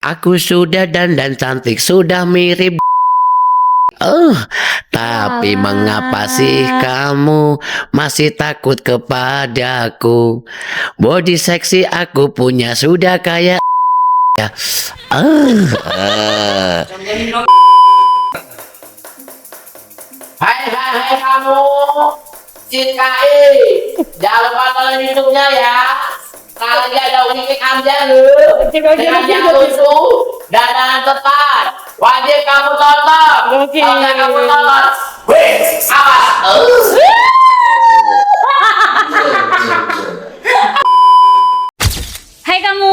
Aku sudah dandan cantik, sudah mirip. Tapi mengapa sih kamu masih takut kepadaku? Body seksi aku punya sudah kayak ya. Hai kamu, CKI, jangan lupa tonton YouTube-nya ya. Lagi ada unik ambil dengan yang lucu dan tepat. Wajib kamu tonton. Oke. Kalau nggak kamu tonton, awas. Hai kamu,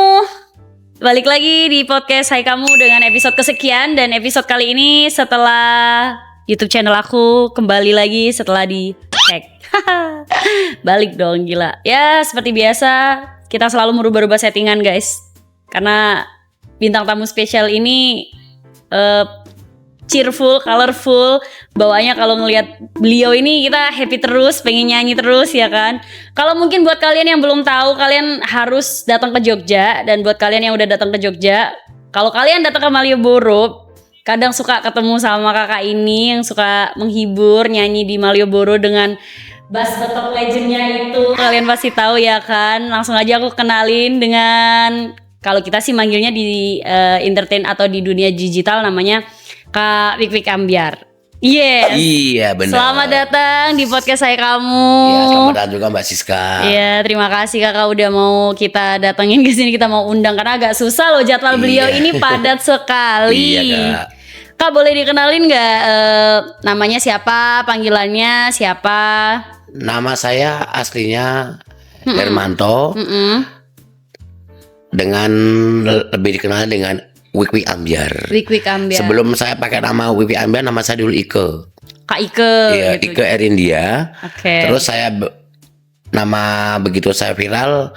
balik lagi di podcast Hai Kamu dengan episode kesekian. Dan episode kali ini setelah YouTube channel aku kembali lagi setelah di hack. Balik dong, gila. Ya seperti biasa kita selalu merubah-rubah settingan guys, karena bintang tamu spesial ini cheerful, colorful. Bawaannya kalau ngelihat beliau ini kita happy terus, pengen nyanyi terus ya kan. Kalau mungkin buat kalian yang belum tahu, kalian harus datang ke Jogja. Dan buat kalian yang udah datang ke Jogja, kalau kalian datang ke Malioboro, kadang suka ketemu sama kakak ini yang suka menghibur, nyanyi di Malioboro dengan bass betok legendnya itu. Kalian pasti tahu ya kan. Langsung aja aku kenalin dengan, kalau kita sih manggilnya di entertain atau di dunia digital namanya Kak Wik Ambyar. Yes. Iya benar. Selamat datang di podcast Hai Kamu. Ya, selamat datang juga Mbak Siska. Iya, terima kasih kakak udah mau kita datengin ke sini, kita mau undang karena agak susah loh jadwal beliau ini padat sekali. Iya, Kak boleh dikenalin nggak namanya siapa, panggilannya siapa? Nama saya aslinya Hermanto. Dengan lebih dikenal dengan Wik Ambyar. Wik Ambyar. Sebelum saya pakai nama Wik Ambyar, nama saya dulu Ike. Kak Ike. Iya, gitu. Ike Erindia. Oke. Terus saya nama begitu saya viral,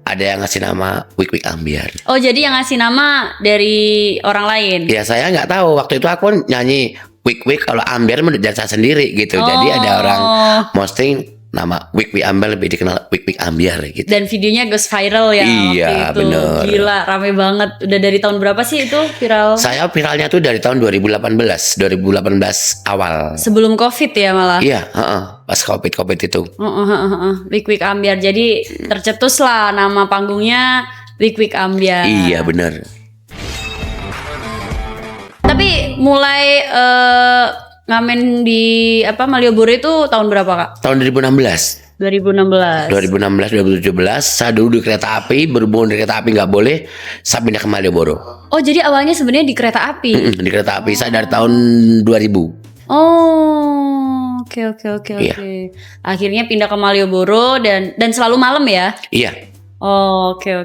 ada yang ngasih nama Wik Ambyar. Oh jadi yang ngasih nama dari orang lain? Ya saya nggak tahu, waktu itu aku nyanyi Wik kalau Ambyar menurut saya sendiri gitu. Oh. Jadi ada orang posting nama Wik Ambyar, lebih dikenal Wik Ambyar gitu. Dan videonya goes viral ya Iya, waktu itu. bener. Gila, rame banget. Udah dari tahun berapa sih itu viral? Saya viralnya tuh dari tahun 2018 awal. Sebelum Covid ya malah. Iya, pas COVID itu. Wik Ambyar. Jadi tercetus lah nama panggungnya Wik Ambyar. Iya benar. Tapi mulai ngamen di Malioboro itu tahun berapa Kak? Tahun 2016. 2016. 2017 saya dulu di kereta api, berhubung di kereta api nggak boleh, saya pindah ke Malioboro. Oh jadi awalnya sebenarnya di kereta api. Di kereta api saya dari tahun 2000. Oh, oke. Iya. Akhirnya pindah ke Malioboro dan selalu malam ya? Iya. Oh, oke,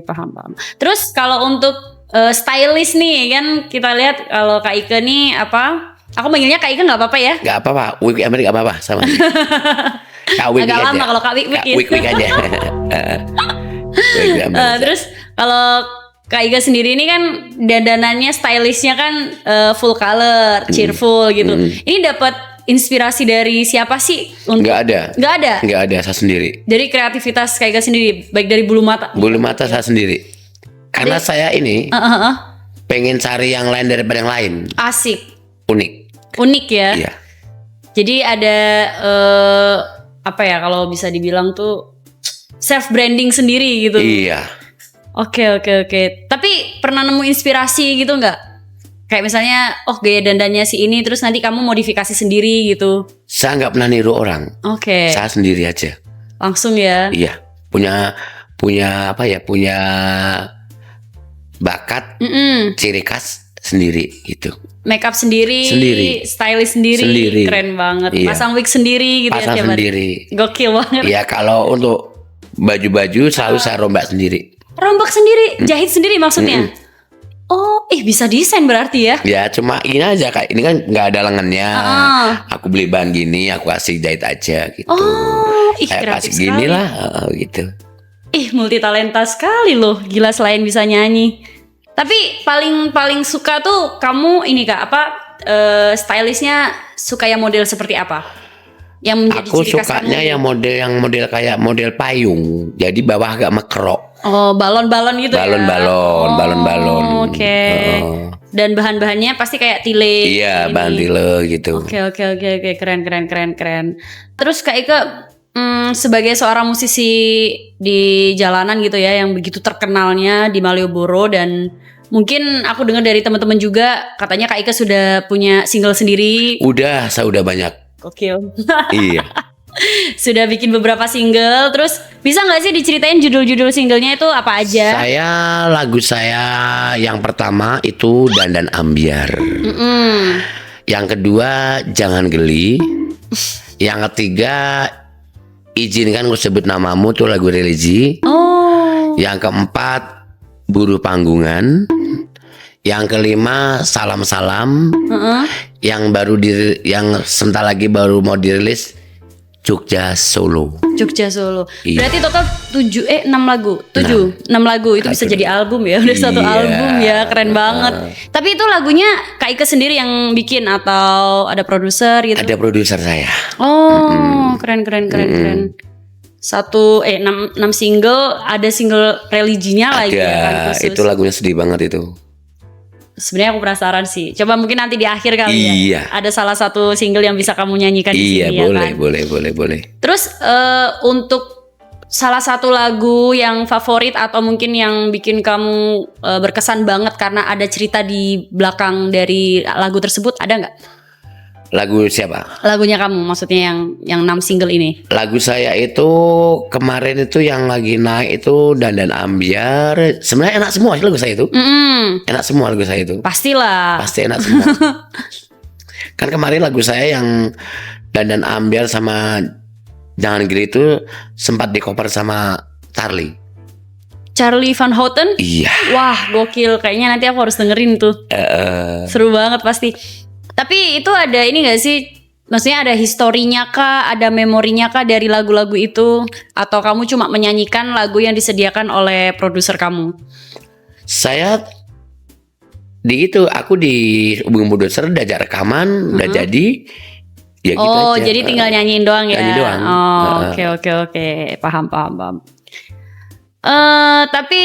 paham. Terus kalau untuk stylist nih kan kita lihat kalau Kak Ike nih aku manggilnya Kak Ike nggak apa-apa ya? Nggak apa-apa, Wik Ambyar nggak apa-apa sama. Kak Wik Agak aja. lama kalau Kak Wik Kak Wik aja. Wik Ambyar aja. Terus kalau Kak Ike sendiri ini kan dandanannya stylishnya kan full color, cheerful gitu. Ini dapat inspirasi dari siapa sih? Nggak ada. Nggak ada. Saya sendiri. Dari kreativitas Kak Ike sendiri, baik dari bulu mata. Bulu mata saya sendiri. Karena saya ini pengen cari yang lain daripada yang lain. Asik, Unik ya. Iya. Jadi ada kalau bisa dibilang tuh self branding sendiri gitu. Iya. Oke. Tapi pernah nemu inspirasi gitu nggak? Kayak misalnya, gaya dandannya si ini, terus nanti kamu modifikasi sendiri gitu. Saya nggak pernah niru orang. Oke. Saya sendiri aja. Langsung ya. Iya. Punya bakat, ciri khas sendiri gitu. Makeup sendiri, stylist sendiri, keren banget. Iya. Pasang wig sendiri gitu Pasang ya tiap hari. sendiri. Gokil banget. Iya, kalau untuk baju-baju selalu saya rombak sendiri. Rombak sendiri, jahit sendiri maksudnya. Oh, bisa desain berarti ya? Ya cuma ini aja, kayak ini kan nggak ada lengannya. Aku beli bahan gini, aku kasih jahit aja gitu. Oh, kayak pas kreatif gini sekali. lah gitu. Multi talenta sekali loh. Gila, selain bisa nyanyi. Tapi paling suka tuh kamu ini Kak, stylistnya suka yang model seperti apa? Yang menjadi Aku ciri khas sukanya kamu? yang model kayak model payung. Jadi bawah agak mekrok. Oh, balon-balon gitu ya? Balon-balon. Oke. Dan bahan-bahannya pasti kayak tile. Iya, ini. bahan tile gitu. Oke, keren. Terus Kak Ike, sebagai seorang musisi di jalanan gitu ya, yang begitu terkenalnya di Malioboro, dan mungkin aku dengar dari teman-teman juga katanya Kak Ike sudah punya single sendiri. Saya udah banyak. Gokil. Iya. Sudah bikin beberapa single. Terus bisa nggak sih diceritain judul-judul singlenya itu apa aja? Lagu saya yang pertama itu Dandan Ambiar. Yang kedua Jangan Geli. Yang ketiga Izinkan Ku Sebut Namamu, tuh lagu religi. Oh. Yang keempat Buruh Panggungan. Yang kelima Salam Salam. Yang sebentar lagi baru mau dirilis Jogja Solo. Iya. Berarti total 6 lagu. 6 lagu itu bisa jadi album ya. Udah satu album ya, keren banget. Tapi itu lagunya Kak Ike sendiri yang bikin atau ada produser gitu? Ada produser saya. Oh, keren. 6 single, ada single religinya lagi ya kan, khusus. Itu lagunya sedih banget itu. Sebenarnya aku penasaran sih. Coba mungkin nanti di akhir kali Iya. ya. Ada salah satu single yang bisa kamu nyanyikan di sini boleh, ya kan. boleh. Terus untuk salah satu lagu yang favorit atau mungkin yang bikin kamu berkesan banget karena ada cerita di belakang dari lagu tersebut, ada nggak? Lagu siapa? Lagunya kamu, maksudnya yang 6 single ini. Lagu saya itu kemarin itu yang lagi naik itu Dandan Ambiar. Sebenarnya enak semua sih lagu saya itu. Enak semua lagu saya itu. Pastilah. Pasti enak semua. Kan kemarin lagu saya yang Dandan Ambiar sama Jangan Geli itu sempat di cover sama Charlie Van Houten? Iya. Wah, gokil. Kayaknya nanti aku harus dengerin tuh. Seru banget pasti. Tapi itu ada ini gak sih? Maksudnya ada historinya kah? Ada memorinya kah dari lagu-lagu itu? Atau kamu cuma menyanyikan lagu yang disediakan oleh produser kamu? Saya aku di hubungan produser udah ajak rekaman, udah jadi. Ya gitu aja. Jadi tinggal nyanyiin doang ya? Nyanyi doang. Oke. Paham. Tapi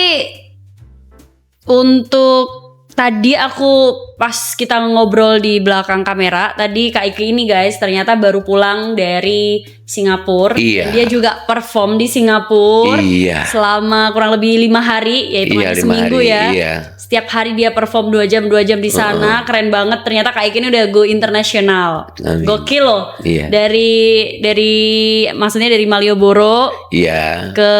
untuk tadi aku pas kita ngobrol di belakang kamera, tadi Kak Ike ini guys ternyata baru pulang dari Singapura. Iya. Dan dia juga perform di Singapura selama kurang lebih 5 hari, yaitu seminggu hari, ya. Iya. Setiap hari dia perform 2 jam di sana. Keren banget. Ternyata Kak Ike ini udah go internasional. Gokil loh. Iya. Dari maksudnya dari Malioboro ke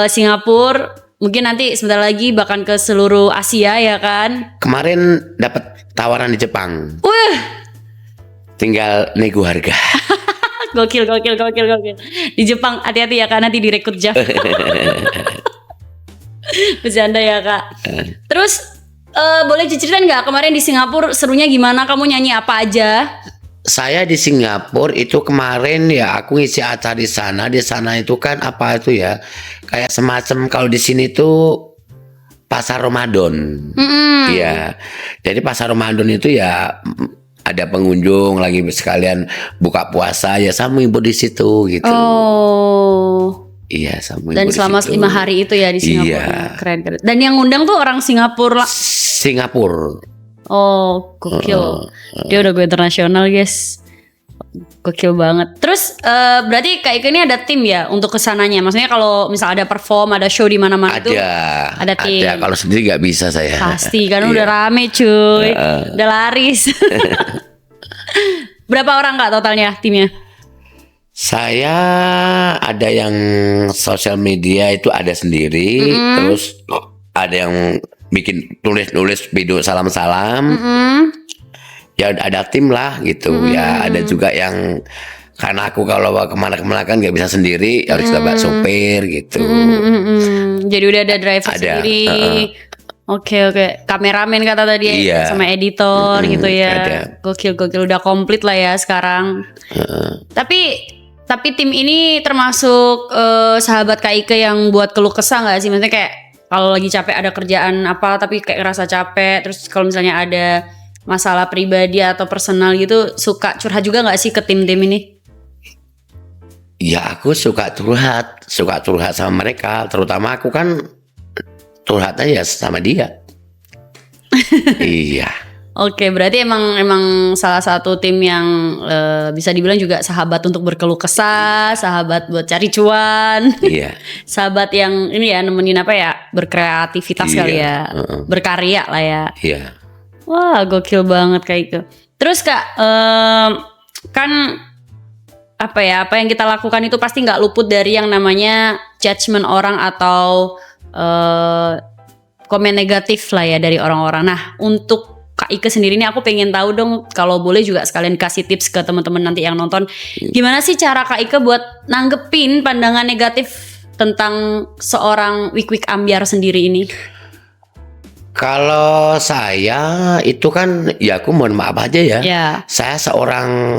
Singapura. Mungkin nanti sebentar lagi bahkan ke seluruh Asia ya kan. Kemarin dapat tawaran di Jepang. Tinggal nego harga. Gokil. Di Jepang hati-hati ya Kak, nanti direkrut Jav. Bercanda ya Kak. Terus boleh diceritain nggak kemarin di Singapura serunya gimana? Kamu nyanyi apa aja? Saya di Singapura itu kemarin ya aku ngisi acara di sana. Di sana itu kan apa itu ya? Kayak semacam kalau di sini tuh pasar Ramadan. Iya. Jadi pasar Ramadan itu ya ada pengunjung lagi sekalian buka puasa ya, saya menghibur di situ gitu. Iya, sama. Dan selama 5 hari itu ya di Singapura. Iya. Keren. Dan yang ngundang tuh orang Singapura. Oh, gokil. Dia udah go internasional, guys. Gokil banget. Terus berarti Kak Ike ini ada tim ya untuk kesananya. Maksudnya kalau misal ada perform, ada show di mana-mana itu ada tim. Ada. Kalau sendiri nggak bisa saya. Pasti kan udah rame cuy. Udah laris. Berapa orang Kak totalnya timnya? Saya ada yang sosial media itu ada sendiri, terus ada yang bikin nulis video salam-salam. Ya ada tim lah gitu. Ya ada juga yang karena aku kalau kemana-kemana kan nggak bisa sendiri, harus bawa sopir gitu. Jadi udah ada driver sendiri. Oke. Kameramen kata tadi sama editor gitu ya. Ada. Gokil udah komplit lah ya sekarang. Tapi tim ini termasuk sahabat Kak Ike yang buat keluh kesah nggak sih? Maksudnya kayak kalau lagi capek ada kerjaan apa tapi kayak ngerasa capek, terus kalau misalnya ada masalah pribadi atau personal gitu, suka curhat juga nggak sih ke tim-tim ini? Ya aku suka curhat sama mereka, terutama aku kan curhatnya ya sama dia. Iya. Oke, berarti emang salah satu tim yang bisa dibilang juga sahabat untuk berkeluh kesah, sahabat buat cari cuan, Iya. sahabat yang ini ya nemenin apa ya berkreativitas Iya, kali ya, berkarya lah ya. Iya. Wah, gokil banget kayak itu. Terus Kak, kan apa yang kita lakukan itu pasti nggak luput dari yang namanya judgement orang atau komen negatif lah ya dari orang-orang. Nah, untuk Kak Ike sendiri ini aku pengen tahu dong, kalau boleh juga sekalian kasih tips ke teman-teman nanti yang nonton. Gimana sih cara Kak Ike buat nanggepin pandangan negatif tentang seorang Wik-Wik Ambyar sendiri ini? Kalau saya itu kan ya aku mohon maaf aja ya. Ya. Saya seorang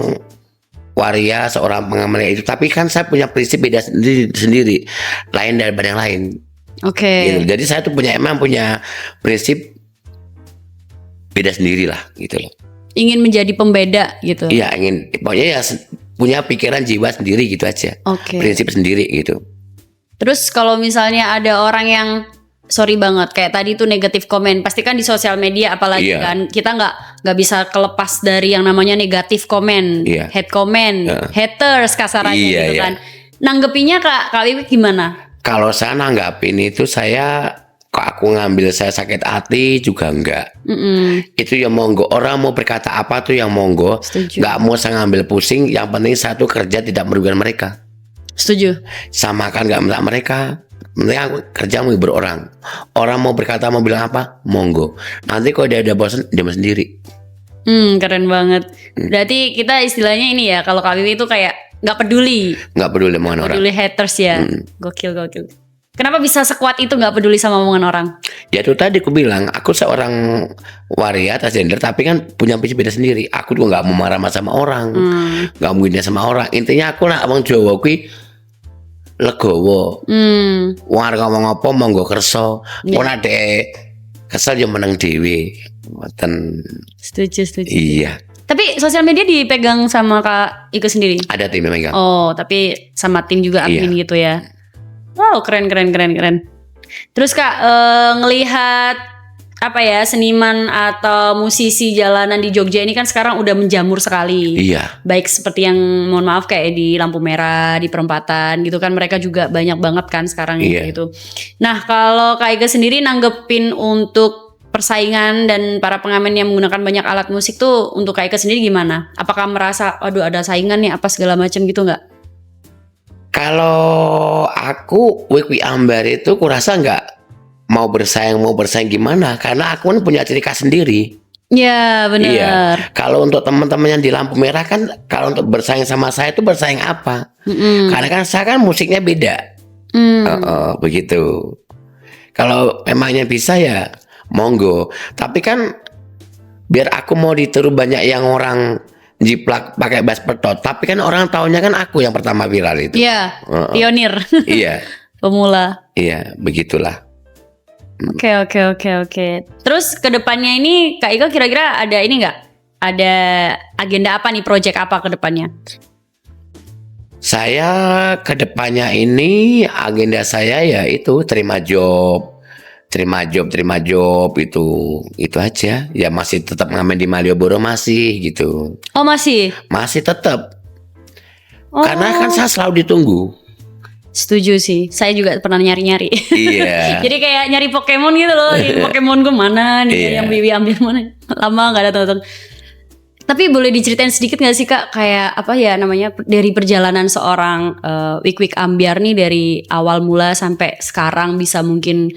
waria, seorang pengamal itu, tapi kan saya punya prinsip beda sendiri, lain daripada yang lain. Oke. Gitu. Jadi saya tuh emang punya prinsip beda sendiri lah gitu loh. Ingin menjadi pembeda gitu. Iya, pokoknya ya punya pikiran jiwa sendiri gitu aja. Oke. Prinsip sendiri gitu. Terus kalau misalnya ada orang yang sorry banget kayak tadi tuh negatif komen, pasti kan di sosial media apalagi Iya. kan kita nggak bisa kelepas dari yang namanya negatif komen, Iya. hate comment, haters kasarannya Iya, gitu iya. kan. Nanggepinya Kak Wiwik gimana? Kalau saya nanggapin itu, saya kok aku ngambil saya sakit hati juga enggak. Itu ya monggo, orang mau berkata apa tuh yang monggo. Setuju. Nggak mau saya ngambil pusing. Yang penting satu, kerja tidak merugikan mereka. Setuju. Samakan nggak minta mereka. Penting aku kerja menghibur orang. Orang mau berkata, mau bilang apa, monggo. Nanti kalau dia udah bosan, dia mau sendiri. Keren banget. Berarti kita istilahnya ini ya, kalau Kak Wiwik itu kayak nggak peduli, Nggak peduli omongan orang. peduli haters ya. Gokil. Kenapa bisa sekuat itu nggak peduli sama omongan orang? Ya itu tadi aku bilang, aku seorang waria transgender, tapi kan punya prinsip beda sendiri. Aku juga nggak mau marah sama orang, nggak mau gini sama orang. Intinya aku nak wong Jawa kui legowo. Wong arep ngomong apa monggo kerso. Wong ade kesel yo meneng dhewe. Mboten. Setuju. Iya, Tapi sosial media dipegang sama Kak Ike sendiri? ada tim memang. Oh, tapi sama tim juga admin gitu ya. Wow, keren. Terus Kak, ngelihat apa ya, seniman atau musisi jalanan di Jogja ini kan sekarang udah menjamur sekali. Iya. Baik seperti yang mohon maaf kayak di lampu merah, di perempatan gitu kan, mereka juga banyak banget kan sekarang Iya. gitu. Nah, kalau Kak Ike sendiri nanggepin untuk persaingan dan para pengamen yang menggunakan banyak alat musik tuh, untuk Kak Ike sendiri gimana? Apakah merasa aduh ada saingan nih apa segala macam gitu nggak? Kalau aku Wik-Wik Ambyar itu kurasa nggak mau bersaing gimana, karena aku kan punya ciri khas sendiri. Ya benar. Iya. Kalau untuk teman-teman yang di lampu merah kan, kalau untuk bersaing sama saya itu bersaing apa? Karena kan saya kan musiknya beda. Begitu. Kalau emangnya bisa ya monggo. Tapi kan biar aku mau ditiru banyak yang orang jiplak pakai bass pedot, tapi kan orang taunya kan aku yang pertama viral itu. Iya, pionir. Iya. Pemula. Iya, begitulah. Oke. Terus kedepannya ini Kak Ika kira-kira ada ini nggak? Ada agenda apa nih, project apa kedepannya? Saya kedepannya ini agenda saya ya itu terima job itu aja. Ya masih tetap ngamen di Malioboro masih gitu. Oh masih? Masih tetap. Oh. Karena kan saya selalu ditunggu. Setuju sih, saya juga pernah nyari-nyari. Iya. Jadi kayak nyari Pokemon gitu loh, di Pokemon gue mana nih, Iya. yang Bibi ambil mana, lama nggak datang. Tapi boleh diceritain sedikit nggak sih Kak, kayak apa ya namanya, dari perjalanan seorang Wik-Wik Ambyar nih dari awal mula sampai sekarang bisa mungkin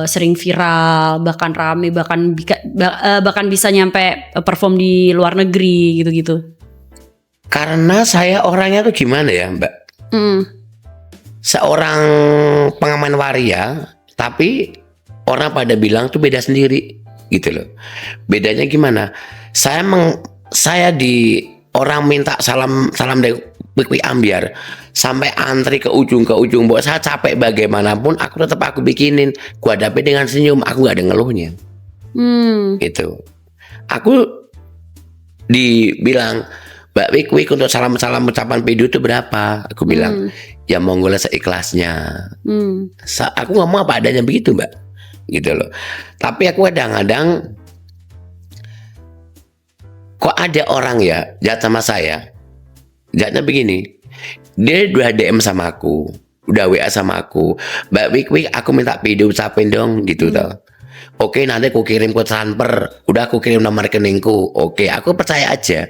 sering viral, bahkan rame, bahkan bisa nyampe perform di luar negeri gitu-gitu. Karena saya orangnya tuh gimana ya Mbak? Seorang pengamen waria, tapi orang pada bilang tuh beda sendiri gitu loh. Bedanya gimana? Saya di orang minta salam dari Wik-Wik Ambyar sampai antri ke ujung buat saya capek bagaimanapun aku bikinin, gua hadapi dengan senyum, aku gak ada ngeluhnya. Gitu. Aku dibilang, Mbak Wik-Wik untuk salam-salam ucapan video itu berapa? Aku bilang, ya monggo lah seikhlasnya. Aku ngomong apa adanya begitu Mbak. gitu loh. Tapi aku kadang-kadang kok ada orang ya jahat sama saya. Jahatnya begini, dia udah DM sama aku, udah WA sama aku, Mbak Wik, aku minta video ucapin dong gitu tau. Oke, nanti aku kirim ke transfer, udah aku kirim nomor rekeningku. Oke, aku percaya aja.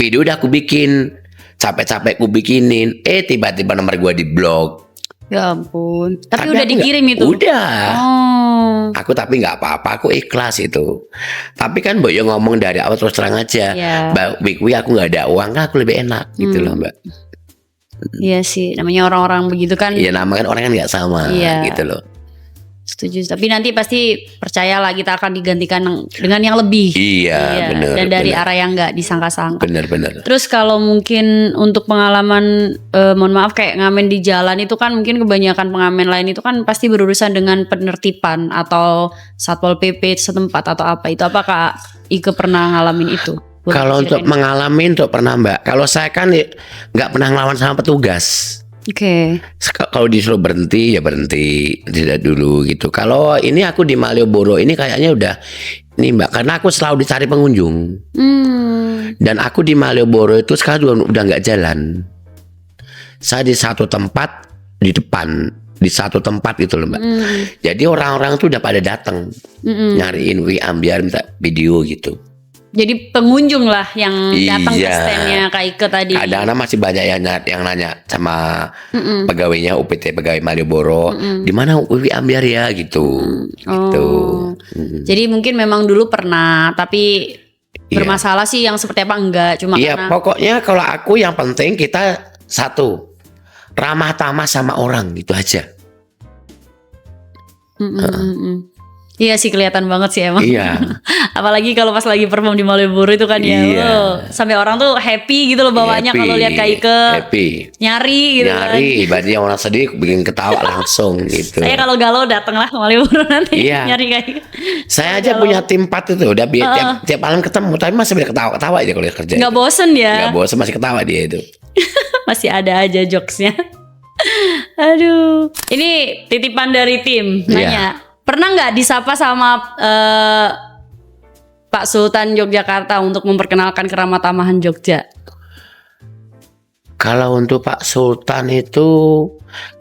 Video udah aku bikin, capek-capek aku bikinin, tiba-tiba nomor gua diblok. Ya ampun. Tapi Tapi udah aku dikirim itu. Udah. Oh. Aku tapi nggak apa-apa, aku ikhlas itu. Tapi kan Mbak Yo ngomong dari awal terus terang aja, Iya. Mbak Wik, aku nggak ada uang, kan aku lebih enak gitu loh Mbak. Iya sih, namanya orang-orang begitu kan. Iya, nama kan orang kan nggak sama Iya. gitu loh. Setuju. Tapi nanti pasti percayalah kita akan digantikan dengan yang lebih. Iya, bener. Dan dari bener. arah yang nggak disangka-sangka. Bener. Terus kalau mungkin untuk pengalaman, mohon maaf kayak ngamen di jalan itu kan mungkin kebanyakan pengamen lain itu kan pasti berurusan dengan penertiban atau satpol PP setempat atau apa itu. Apakah Ike pernah ngalamin itu? Boleh Kalau untuk ceritain? mengalami untuk pernah Mbak. Kalau saya kan nggak pernah ngelawan sama petugas. Oke. Kalau disuruh berhenti ya berhenti, tidak dulu gitu. Kalau ini aku di Malioboro ini kayaknya udah ini Mbak, karena aku selalu dicari pengunjung. Dan aku di Malioboro itu sekarang udah nggak jalan. Saya di satu tempat di depan, di satu tempat gitu loh Mbak. Jadi orang-orang tuh udah pada datang nyariin biar minta video gitu. Jadi pengunjung lah yang datang ke Iya. standnya Kak Ike tadi. Kadang-kadang masih banyak yang nanya sama pegawainya UPT pegawai Malioboro, di mana Wiwi Ambiar ya gitu. Gitu. Jadi mungkin memang dulu pernah, tapi Iya. bermasalah sih yang seperti apa enggak, cuma Iya, karena pokoknya kalau aku yang penting kita satu ramah tamah sama orang gitu aja. Iya sih kelihatan banget sih emang. Iya. Apalagi kalau pas lagi perform di Malioboro itu kan ya, Iya. sampai orang tuh happy gitu loh bawaannya Happy. kalau lihat Kak Ike Happy. nyari gitu kan. Nyari, berarti yang orang sedih bikin ketawa langsung gitu. Saya kalau galau datang lah ke Malioboro nanti Iya. nyari Kak Ike. Saya aja punya tim 4 itu udah tiap malam ketemu, tapi masih bisa ketawa-ketawa aja kalau dia kerja. Nggak bosen ya, Nggak bosan, masih ketawa dia itu. masih ada aja jokesnya. Aduh, ini titipan dari tim Iya. nanya, pernah nggak disapa sama Pak Sultan Yogyakarta untuk memperkenalkan keramat tamahan Jogja? Kalau untuk Pak Sultan itu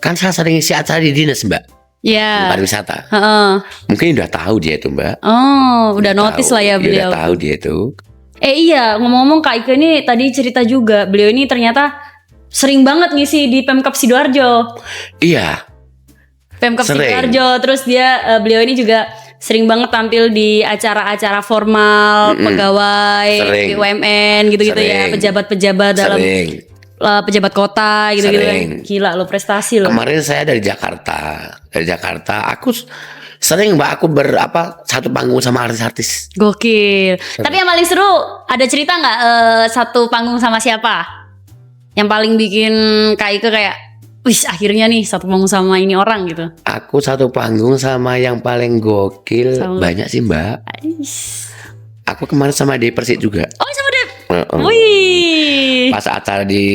kan saya sering isi acara di dinas Mbak, Ya. pariwisata. Heeh. Mungkin udah tahu dia itu Mbak. Oh, udah notice Tahu. lah ya beliau. Udah tahu dia itu. Iya, ngomong-ngomong Kak Ike ini tadi cerita juga, beliau ini ternyata sering banget ngisi di Pemkab Sidoarjo. Iya. Pemkab Sering. Sidoarjo, terus dia beliau ini juga sering banget tampil di acara-acara formal, pegawai, Sering. BUMN gitu-gitu ya, Sering. pejabat-pejabat dalam Sering. pejabat kota gitu-gitu kan. Sering. Gila lo prestasi lo. Kemarin saya dari Jakarta. Aku sering Mbak, aku satu panggung sama artis-artis. Gokil. Tapi yang paling seru ada cerita nggak satu panggung sama siapa? Yang paling bikin Kak Ike kayak, wih akhirnya nih satu panggung sama ini orang gitu. Aku satu panggung sama yang paling gokil Sama- banyak sih Mbak. Ais. Aku kemarin sama di Persik juga. Oh sama Dep. Heeh. Wih. Pas acara di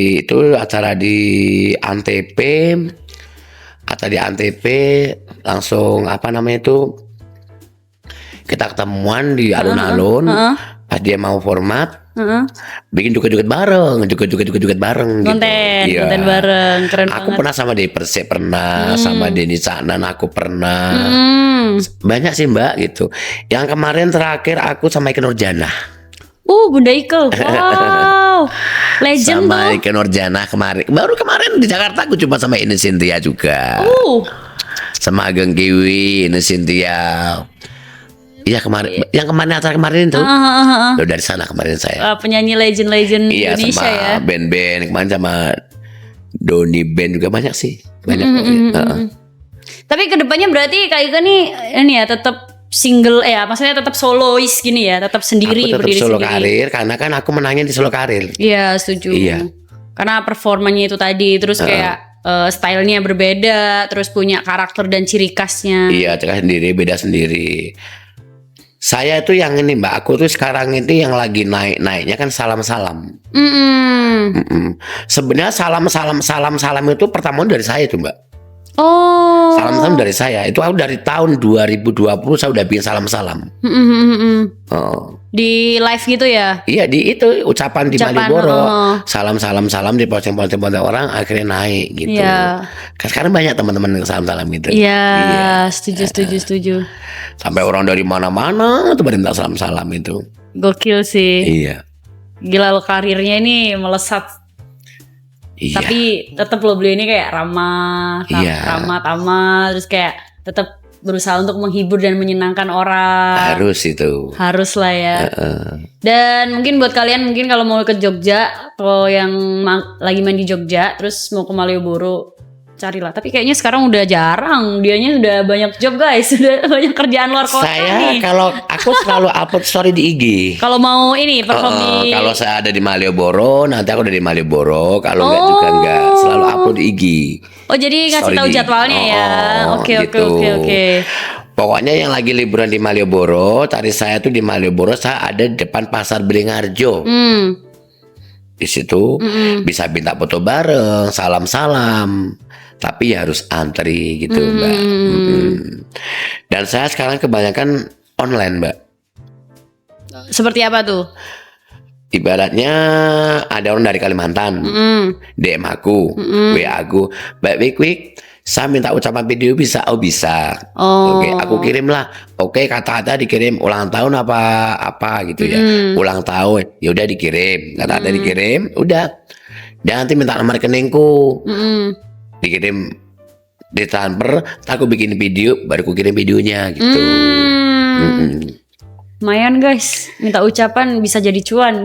Antep, langsung apa namanya itu kita ketemuan di alun-alun. Pas dia mau format, bikin joget-joget bareng gitu. Konten bareng, keren Aku banget. pernah sama Dewi Persik, pernah sama Denny Caknan, aku pernah. Banyak sih Mbak gitu. Yang kemarin terakhir aku sama Ike Nurjanah. Bunda Ike, wow, legend Sama tuh. Ike Nurjanah kemarin. Baru kemarin di Jakarta aku cuma sama Ine Cynthia juga. Sama Ageng Kiwi, Ine Cynthia. Iya kemarin, yang acara kemarin itu. Loh, dari sana kemarin saya. Penyanyi legend-legend Iya, Indonesia sama ya. band-band kemarin sama Doni Band juga banyak sih. Banyak kok, ya. Heeh. Tapi kedepannya berarti Kak Ike nih ini ya tetap single maksudnya tetap solois gini ya, tetap sendiri, Aku tetap berdiri solo sendiri. karir karena kan aku menangin di solo karir. Iya setuju. Iya. Karena performanya itu tadi, terus kayak stylenya berbeda, terus punya karakter dan ciri khasnya. Iya, cekah sendiri, beda sendiri. Saya itu yang ini Mbak, aku tuh sekarang itu yang lagi naiknya kan salam-salam. Mm-mm. Sebenarnya salam itu pertama dari saya tuh Mbak. Oh. Salam-salam dari saya. Itu aku dari tahun 2020 saya udah bikin salam-salam. Oh. Di live gitu ya? Iya, di itu ucapan di Malioboro. oh. Salam-salam di posting-posting orang akhirnya naik gitu. Iya. Kan sekarang banyak teman-teman yang salam-salam gitu. Iya, setuju. Sampai orang dari mana-mana tuh pada minta salam-salam itu. Gokil sih. Iya. Gila lo karirnya ini melesat. Iya. Tapi tetap lo beliau ini kayak ramah, Iya. tamah, terus kayak tetap berusaha untuk menghibur dan menyenangkan orang. Harus itu. Harus lah ya. Dan mungkin buat kalian mungkin kalau mau ke Jogja, kalau yang lagi main di Jogja, terus mau ke Malioboro, carilah. Tapi kayaknya sekarang udah jarang. Dianya udah banyak job guys, udah banyak kerjaan luar kota Saya nih. kalau aku selalu upload story di IG. Kalau mau ini perform di Kalau saya ada di Malioboro, nanti aku ada di Malioboro. Kalau enggak juga enggak, selalu upload di IG. Oh jadi ngasih Story tahu di- jadwalnya ya. Oke. gitu. Oke. Pokoknya yang lagi liburan di Malioboro, tadi saya tuh di Malioboro, saya ada di depan Pasar Beringharjo. Di situ bisa minta foto bareng, salam-salam. Tapi ya harus antri gitu, Mbak. Dan saya sekarang kebanyakan online, Mbak. Seperti apa tuh? Ibaratnya ada orang dari Kalimantan, DM aku, WA aku, Mbak Wik, saya minta ucapan video bisa? Oh bisa. Oh. Oke, aku kirim lah. Oke, kata-kata dikirim ulang tahun apa gitu ya. Ulang tahun, ya udah dikirim. Kata-kata dikirim, udah. Dan nanti minta nomor rekeningku. Dikirim di transfer, aku bikin video, baru aku kirim videonya gitu. Lumayan guys, minta ucapan bisa jadi cuan.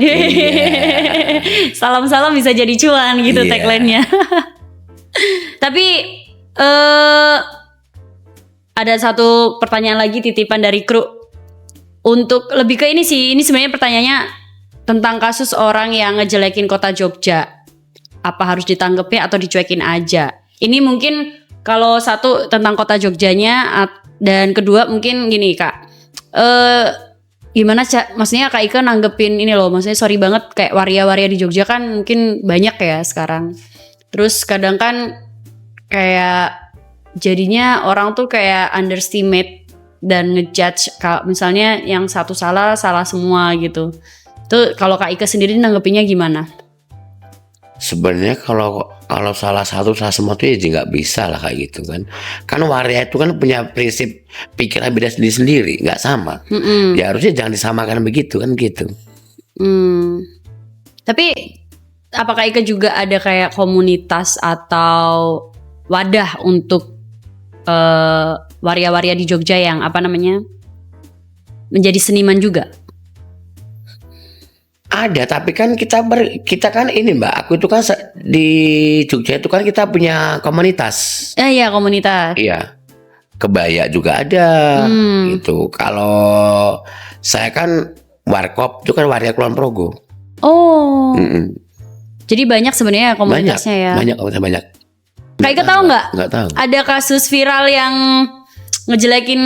Salam-salam bisa jadi cuan gitu Iya. tagline-nya. Tapi ada satu pertanyaan lagi titipan dari kru. Untuk lebih ke ini sih, ini sebenarnya pertanyaannya tentang kasus orang yang ngejelekin kota Jogja. Apa harus ditanggepin atau dicuekin aja? Ini mungkin kalau satu tentang kota Jogjanya dan kedua mungkin gini Kak. Gimana maksudnya Kak Ika nanggepin ini loh, maksudnya sorry banget kayak waria-waria di Jogja kan mungkin banyak ya sekarang. Terus kadang kan kayak jadinya orang tuh kayak underestimate dan ngejudge kalau misalnya yang satu salah semua gitu. Tuh kalau Kak Ika sendiri nanggepinnya gimana? Sebenarnya kalau salah satu salah semua itu ya nggak bisa lah kayak gitu kan. Kan waria itu kan punya prinsip pikiran beda sendiri, nggak sama. Ya harusnya jangan disamakan begitu kan gitu. Tapi apakah Ika juga ada kayak komunitas atau wadah untuk waria-waria di Jogja yang apa namanya menjadi seniman juga? Ada, tapi kan kita kan ini Mbak, aku itu kan di Jogja itu kan kita punya komunitas. Iya komunitas. Iya. Kebaya juga ada gitu. Kalau saya kan warkop itu kan waria Kulon Progo. Oh. Jadi banyak sebenarnya komunitasnya ya. Banyak. Kak Ika tahu nggak? Nggak tahu. Ada kasus viral yang ngejelekin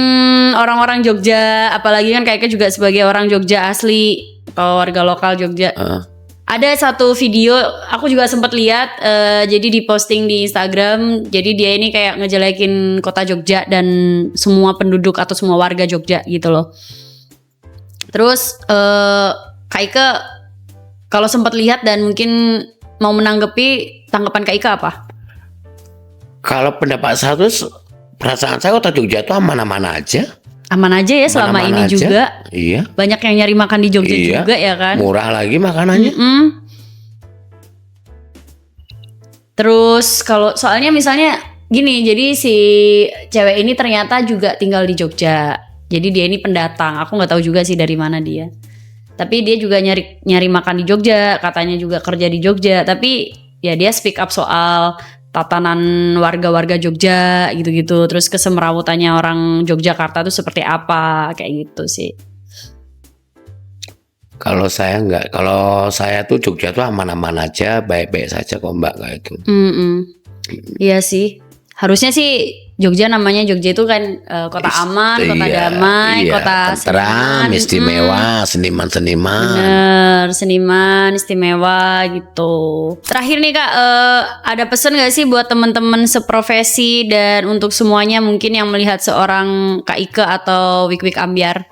orang-orang Jogja, apalagi kan Kak Ika juga sebagai orang Jogja asli atau warga lokal Jogja. Ada satu video aku juga sempat lihat, jadi diposting di Instagram. Jadi dia ini kayak ngejelekin kota Jogja dan semua penduduk atau semua warga Jogja gitu loh. Terus Kak Ika kalau sempat lihat dan mungkin mau menanggapi, tanggapan Kak Ika apa? Kalau pendapat saya tuh perasaan saya kota Jogja itu aman-aman aja. Aman aja ya selama Aman-aman ini aja. juga. Iya. Banyak yang nyari makan di Jogja Iya. juga ya kan. Murah lagi makanannya. Terus kalau soalnya misalnya gini, jadi si cewek ini ternyata juga tinggal di Jogja. Jadi dia ini pendatang. Aku nggak tahu juga sih dari mana dia. Tapi dia juga nyari makan di Jogja, katanya juga kerja di Jogja. Tapi ya dia speak up soal tatanan warga-warga Jogja gitu-gitu. Terus kesemrawutannya orang Yogyakarta itu seperti apa, kayak gitu sih. Kalau saya enggak, kalau saya tuh Jogja tuh aman-aman aja, baik-baik saja kok Mbak kayak itu. Iya sih. Harusnya sih Jogja namanya Jogja itu kan kota aman, kota damai, kota tentram, istimewa, seniman-seniman. Bener, seniman istimewa gitu. Terakhir nih Kak, ada pesan gak sih buat teman-teman seprofesi dan untuk semuanya mungkin yang melihat seorang Kak Ike atau Wik-Wik Ambyar?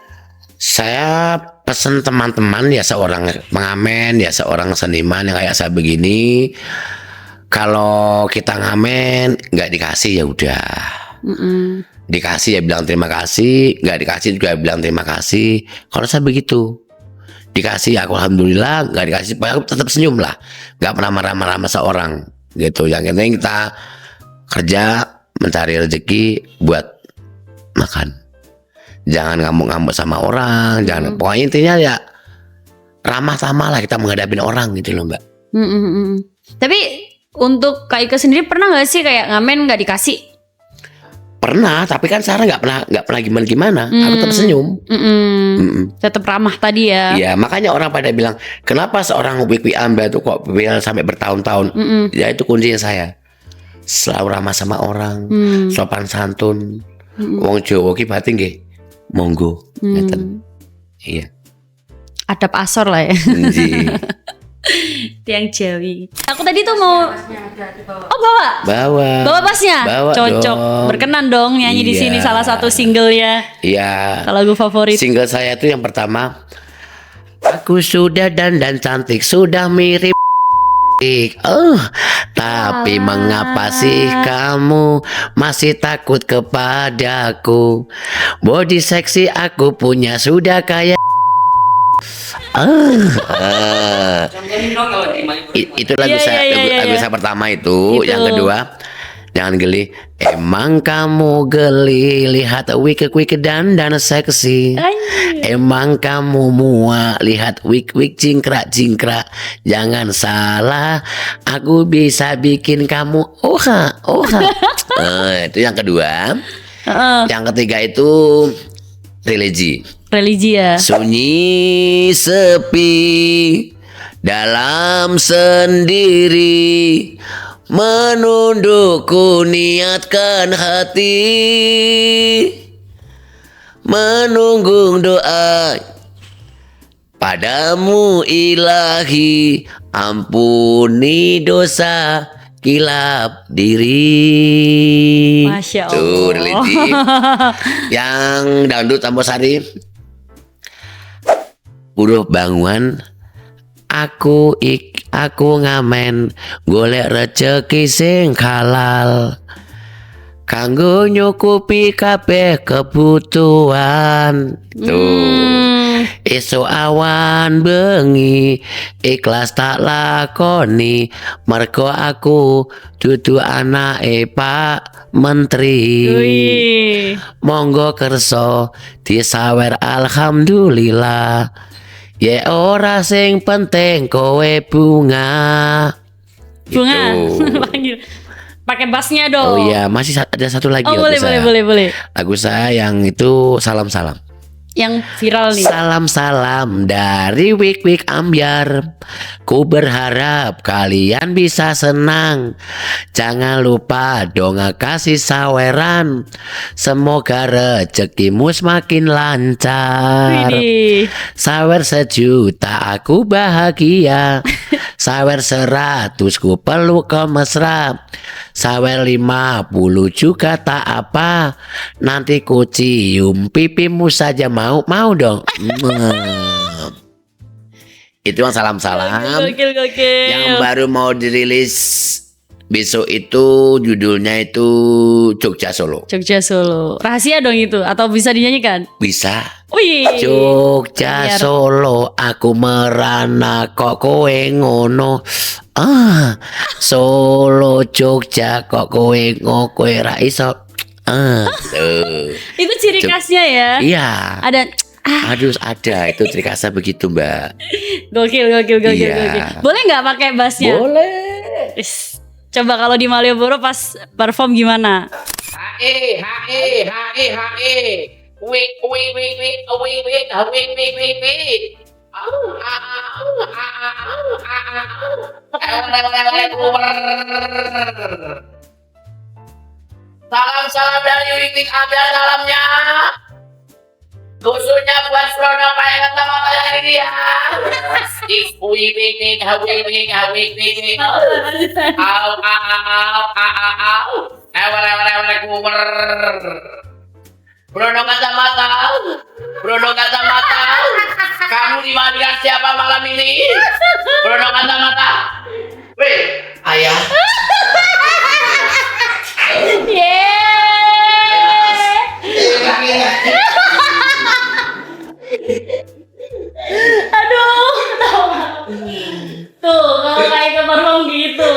Saya pesan teman-teman ya, seorang pengamen ya, seorang seniman yang kayak saya begini. Kalau kita ngamen nggak dikasih ya udah, dikasih ya bilang terima kasih, nggak dikasih juga bilang terima kasih. Kalau saya begitu, dikasih ya aku alhamdulillah, nggak dikasih aku tetap senyum lah, nggak pernah marah-marah sama seorang gitu. Yang penting kita kerja mencari rezeki buat makan, jangan ngamuk-ngamuk sama orang, jangan, pokoknya intinya ya ramah-tamah lah kita menghadapi orang gitu loh Mbak. Tapi untuk Kak Ike sendiri pernah nggak sih kayak ngamen nggak dikasih? Pernah, tapi kan Sarah nggak pernah gimana. Aku tetap senyum. Tetap ramah tadi ya. Iya, makanya orang pada bilang kenapa seorang Wik-Wik Ambyar tuh kok bilang sampai bertahun-tahun. Ya itu kuncinya saya. Selalu ramah sama orang, sopan santun. Wong Jawa ki batin nggih. Monggo. Ngeten. Iya. Adab asor lah ya. Tiang Jawi. Aku tadi tuh mau bawa pasnya. Cocok. Dong. Berkenan dong nyanyi di Iya. sini salah satu singlenya. Iya. Lagu favorit. Single saya itu yang pertama, aku sudah dandan cantik, sudah mirip. Tapi mengapa sih kamu masih takut kepadaku? Body seksi aku punya sudah kayak. Itu lagu saya pertama itu. Gitu. Yang kedua, jangan geli. Emang kamu geli lihat wik dan seksi. Emang kamu muak lihat wik cingkrak. Jangan salah, aku bisa bikin kamu oha. Itu yang kedua. Yang ketiga itu religi ya. Sunyi sepi dalam sendiri, menundukku niatkan hati, menunggu doa padamu ilahi, ampuni dosa kilap diri. Masya Allah. Tuh religi. Yang dangdut Tambosari, buruh banguan, aku ngamen golek rezeki sing halal, kanggo nyukupi kabeh kebutuhan. Tuh. Esok awan bengi ikhlas tak lakoni, mergo aku dudu anake Pak Menteri. Monggo kerso disawer alhamdulillah. Ya ora sing penting kowe bunga. Panggil. Pakai bassnya dong. Oh iya, masih ada satu lagi. Oh boleh. Lagu saya yang itu salam-salam. Yang viral nih. Salam-salam dari Wik-Wik Ambyar. Ku berharap kalian bisa senang. Jangan lupa dong kasih saweran. Semoga rezekimu semakin lancar. Sawer 1 juta aku bahagia. Sawer 100 ku peluk kau mesra. Sawer 50 juga tak apa. Nanti ku cium pipimu saja, mau dong. Itu yang salam-salam. Gokil. Yang baru mau dirilis besok itu judulnya itu Jogja Solo. Rahasia dong itu atau bisa dinyanyikan? Bisa. Wih. Jogja Solo aku merana kok kowe ngono. Solo Jogja kok kowe kowe ra iso. Itu ciri khasnya ya. Iya. Ada Aduh, ada itu ciri khasnya begitu, Mbak. Gokil. Iya. Boleh nggak pakai bassnya? Boleh. Coba kalau di Malioboro pas perform gimana? Wik. Salam-salam dari Wikik ada dalamnya. Khususnya buat Frono kayak sama kayak ini ya. Wikik. Bruno kacamata. Kamu dimandikan siapa malam ini? Bruno kacamata. Weh, ayah. Aduh, tuh kalau kayak kamar gitu,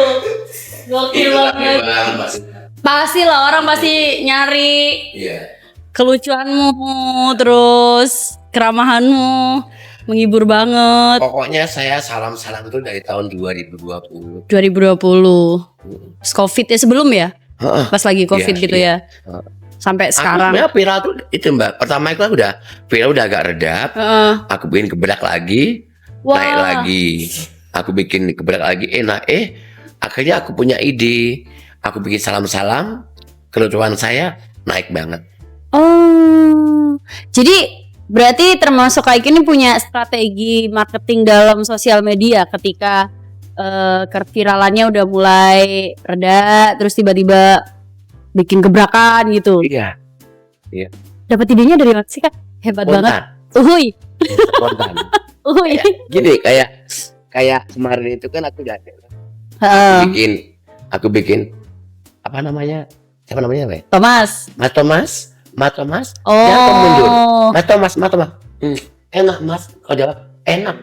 gokil banget. Pasti lah orang pasti nyari kelucuanmu, terus keramahanmu, menghibur banget. Pokoknya saya salam-salam itu dari tahun 2020. 2020, COVID ya sebelum ya, pas lagi COVID gitu ya, sampai sekarang. Aku viral tuh itu Mbak. Pertama itu udah viral udah agak redap. Aku bikin kebedak lagi, naik lagi. Aku bikin kebedak lagi, akhirnya aku punya ide. Aku bikin salam-salam, kelucuan saya naik banget. Oh, jadi berarti termasuk kayak gini punya strategi marketing dalam sosial media ketika keviralannya udah mulai reda, terus tiba-tiba bikin gebrakan gitu. Iya. Dapat idenya dari mana sih Kak? Hebat banget. Uhuy. Spontan. Uhuy. Gini kayak kemarin itu kan aku udah aku bikin apa namanya? Siapa namanya, Pak? Thomas. Mas Thomas. Oh. Dia mundur. Mas Thomas. Enak Mas. Kau jawab enak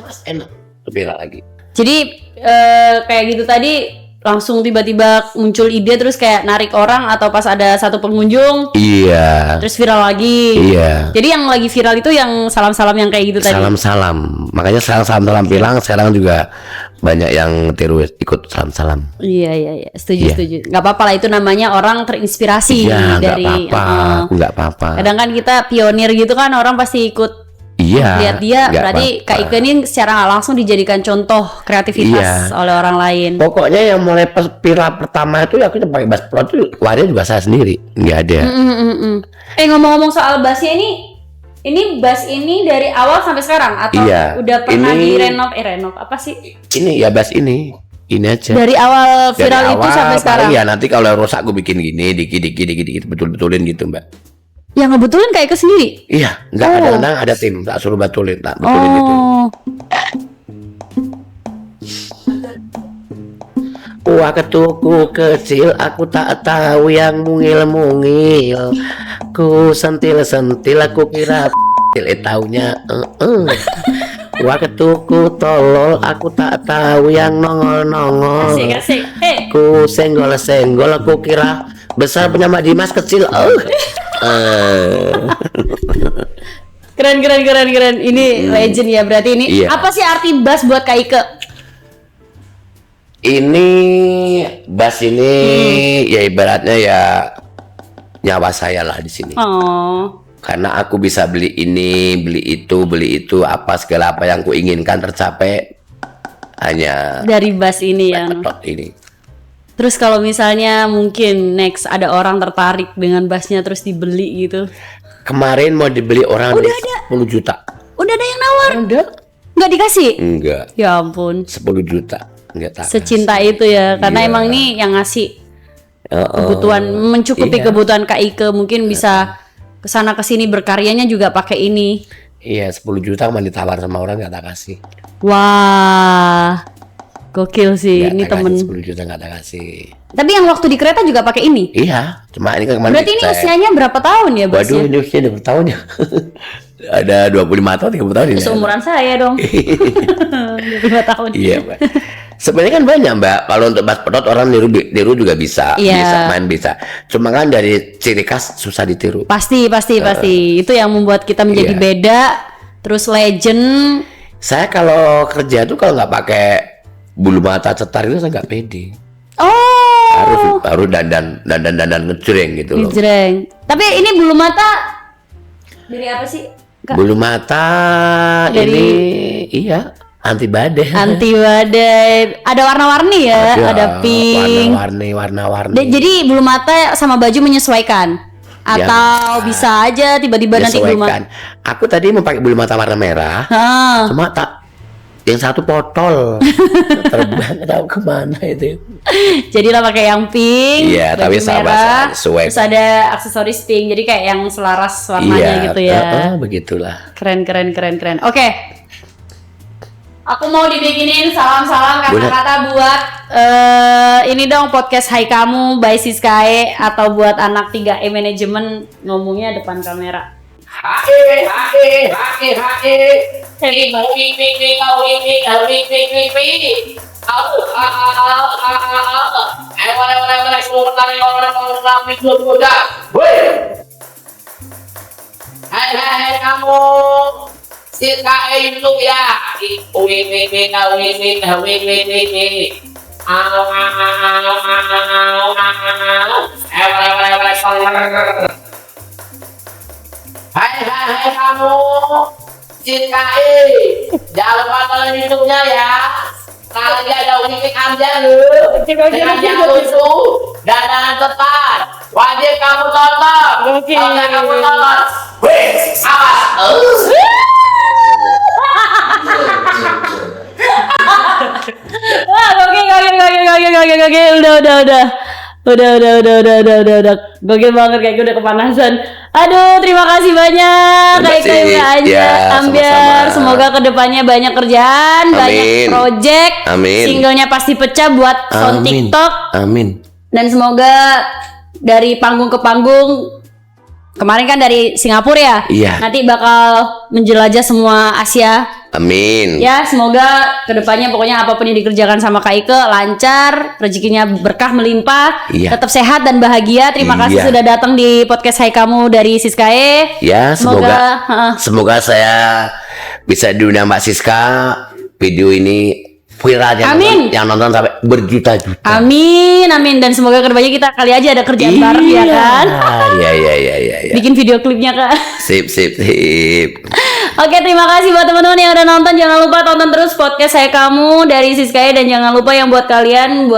Mas, enak. Bela lagi. Jadi kayak gitu tadi langsung tiba-tiba muncul ide terus kayak narik orang atau pas ada satu pengunjung. Iya. Terus viral lagi. Iya. Jadi yang lagi viral itu yang salam-salam yang kayak gitu tadi. Salam-salam. Makanya salam-salam bilang sekarang juga banyak yang tiru ikut salam-salam. Iya. Setuju. Gak apa-apa lah, itu namanya orang terinspirasi dari. Gak apa-apa. Kadang kan kita pionir gitu kan, orang pasti ikut. Iya. Lihat dia, berarti Kak Ike ini secara nggak langsung dijadikan contoh kreativitas oleh orang lain. Pokoknya yang mulai viral pertama itu ya aku pakai bass pro itu warnanya juga saya sendiri, nggak ada. Ngomong-ngomong soal bassnya ini bass ini dari awal sampai sekarang atau udah pernah renov apa sih? Ini ya bass ini aja. Dari awal viral itu sampai sekarang. Iya, nanti kalau rusak gue bikin gini dikit betul-betulin gitu Mbak. Yang ngebetulin kayak ke sendiri? Iya, nggak kadang-kadang ada tim tak suruh betulin gitu. Wah ketuku kecil, aku tak tahu yang mungil-mungil. Ku sentil-sentil, aku kira taunya Wah ketuku tolol, aku tak tahu yang nongol-nongol. Asik. Ku senggol-senggol, aku kira besar punya Mak Dimas, kecil. Keren. Ini legend ya berarti ini. Iya. Apa sih arti bass buat Kak Ike? Ini bass ini ya ibaratnya ya nyawa saya lah di sini. Oh. Karena aku bisa beli ini, beli itu, apa segala apa yang ku inginkan tercapai hanya dari bass ini ya. Ini. Terus kalau misalnya mungkin next ada orang tertarik dengan bassnya terus dibeli gitu. Kemarin mau dibeli orang Udah 10 juta. Udah ada yang nawar? Ada. Nggak dikasih? Enggak. Ya ampun. 10 juta. Enggak tak. Secinta itu ya, karena emang nih yang ngasih kebutuhan, mencukupi kebutuhan Kak Ike, mungkin bisa kesana kesini berkaryanya juga pakai ini. Iya, 10 juta mah ditawar sama orang nggak tak kasih. Wah, gokil sih, ini temen. 10 juta nggak tak kasih. Tapi yang waktu di kereta juga pakai ini? Iya, cuma ini kan kemarin. Berarti ini usianya berapa tahun ya bassnya? Waduh, ini usianya berapa tahun ya? Ada 25 tahun, 30 tahun ini. Seumuran saya dong. 25 tahun. Iya, Mbak. Sebenarnya kan banyak Mbak, kalau untuk bass pedot orang niru juga bisa, bisa. Cuma kan dari ciri khas susah ditiru. Pasti. Itu yang membuat kita menjadi beda, terus legend. Saya kalau kerja tuh kalau nggak pakai bulu mata cetar itu saya nggak pede. Oh. Harus dandan ngejreng gitu loh. Ngejreng. Tapi ini bulu mata dari apa sih, Kak? Bulu mata Dari... ini iya Anti badai. Anti badai. Ada warna-warni ya, ada pink. Warna-warni. Jadi bulu mata sama baju menyesuaikan. Atau bisa aja tiba-tiba nanti bulu mata. Aku tadi mau pakai bulu mata warna merah. Cuma tak yang satu potol. Terbang tahu kemana itu. Jadilah pakai yang pink. Iya, tapi merah. swag. Terus ada aksesoris pink. Jadi kayak yang selaras warnanya gitu ya. Begitulah. Keren. Oke. Aku mau dibikinin salam-salam kata-kata buat ini dong podcast Hai Kamu by Siskae, atau buat anak 3E manajemen ngomongnya depan kamera. Hae. Hai kamu. Siskae YouTube ya. Hai kamu. Siskae. Jangan lupa tonton YouTube-nya ya. Kalau dia ada unik aja lu. Dengan yang lucu dan dengan tepat. Wajib kamu tonton. Kalau kamu tonton. Wih, awas. Oke, udah. Gokil banget, kayak gue udah kepanasan. Aduh, terima kasih banyak kayak aja Ambiar. Semoga kedepannya banyak kerjaan, banyak project. Singlenya pasti pecah buat sound TikTok. Amin. Dan semoga dari panggung ke panggung. Kemarin kan dari Singapura ya? Iya. Nanti bakal menjelajah semua Asia. Amin. Ya, semoga kedepannya pokoknya apapun yang dikerjakan sama Kak Ike lancar, rezekinya berkah melimpah, tetap sehat dan bahagia. Terima kasih sudah datang di podcast Hai Kamu dari Siskae. Ya, semoga saya bisa diundang Mbak Siska. Video ini viral yang nonton sampai berjuta-juta. Amin. Dan semoga kedepannya kita kali aja ada kerjaan bareng ya kan? Iya. Bikin video klipnya Kak. Sip. Oke, terima kasih buat teman-teman yang udah nonton. Jangan lupa tonton terus podcast Saya Kamu dari Siskae, dan jangan lupa yang buat kalian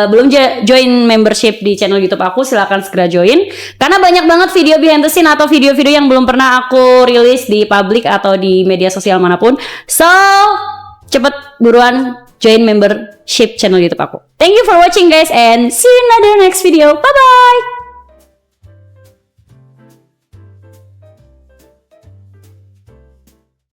belum join membership di channel YouTube aku, silahkan segera join. Karena banyak banget video behind the scene atau video-video yang belum pernah aku rilis di publik atau di media sosial manapun. So, cepet buruan join membership channel YouTube aku. Thank you for watching guys, and see you in the next video. Bye bye.